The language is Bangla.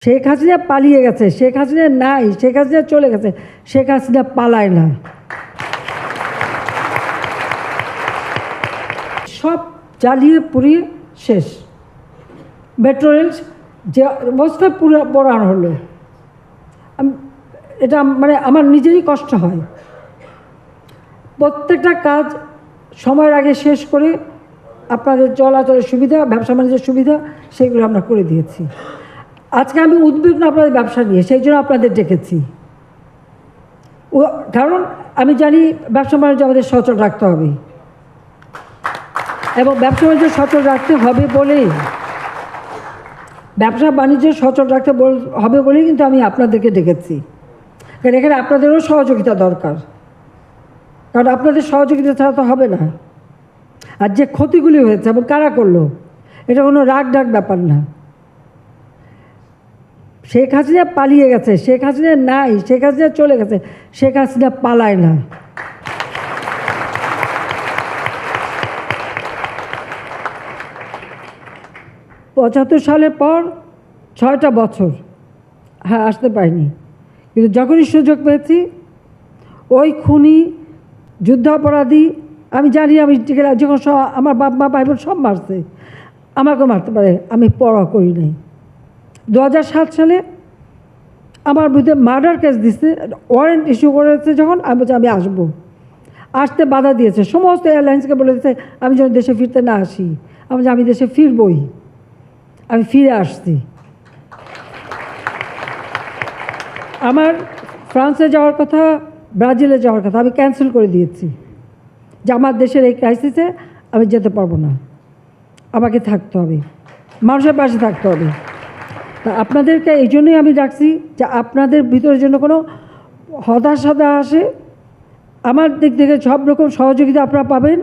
শেখ হাসিনা পালিয়ে গেছে, শেখ হাসিনা নাই, শেখ হাসিনা চলে গেছে, শেখ হাসিনা পালায় না। সব জ্বালিয়ে পুড়িয়ে শেষ। মেট্রো রেল যে অবস্থায় পুরো পোড়ানো হলো, এটা মানে আমার নিজেরই কষ্ট হয়। প্রত্যেকটা কাজ সময়ের আগে শেষ করে আপনাদের চলাচলের সুবিধা, ব্যবসা বাণিজ্যের সুবিধা, সেগুলো আমরা করে দিয়েছি। আজকে আমি উদ্বিগ্ন আপনাদের ব্যবসা নিয়ে, সেই জন্য আপনাদের ডেকেছি। কারণ আমি জানি ব্যবসা বাণিজ্য আমাদের সচল রাখতে হবে, এবং ব্যবসা বাণিজ্য সচল রাখতে হবে বলেই, ব্যবসা বাণিজ্য সচল রাখতে হবে বলেই কিন্তু আমি আপনাদেরকে ডেকেছি। কারণ এখানে আপনাদেরও সহযোগিতা দরকার, কারণ আপনাদের সহযোগিতা ছাড়া তো হবে না। আর যে ক্ষতিগুলি হয়েছে এবং কারা করলো, এটা কোনো রাগ ডাক ব্যাপার না। শেখ হাসিনা পালিয়ে গেছে, শেখ হাসিনা নাই, শেখ হাসিনা চলে গেছে, শেখ হাসিনা পালায় না। পঁচাত্তর সালের পর 6টা বছর হ্যাঁ আসতে পারিনি, কিন্তু যখনই সুযোগ পেয়েছি ওই খুনি, যুদ্ধাপরাধী, আমি জানি আমি যখন আমার বাপ মা ভাই বোন সব মারছে, আমাকেও মারতে পারে, আমি পরোয়া করি নাই। 2007 সালে আমার বিরুদ্ধে মার্ডার কেস দিচ্ছে, ওয়ারেন্ট ইস্যু করেছে, যখন আমি বলছি আমি আসবো, আসতে বাধা দিয়েছে, সমস্ত এয়ারলাইন্সকে বলে দিয়েছে আমি যখন দেশে ফিরতে না আসি, আমি দেশে ফিরবই। আমি ফিরে আসছি। আমার ফ্রান্সে যাওয়ার কথা, ব্রাজিলে যাওয়ার কথা আমি ক্যান্সেল করে দিয়েছি, যে আমার দেশের এই ক্রাইসিসে আমি যেতে পারবো না, আমাকে থাকতে হবে, মানুষের পাশে থাকতে হবে। তা আপনাদেরকে এই জন্যই আমি ডাকছি, যে আপনাদের ভিতরে যেন কোনো হতাশা আসে, আমার দিক থেকে সব রকম সহযোগিতা আপনারা পাবেন।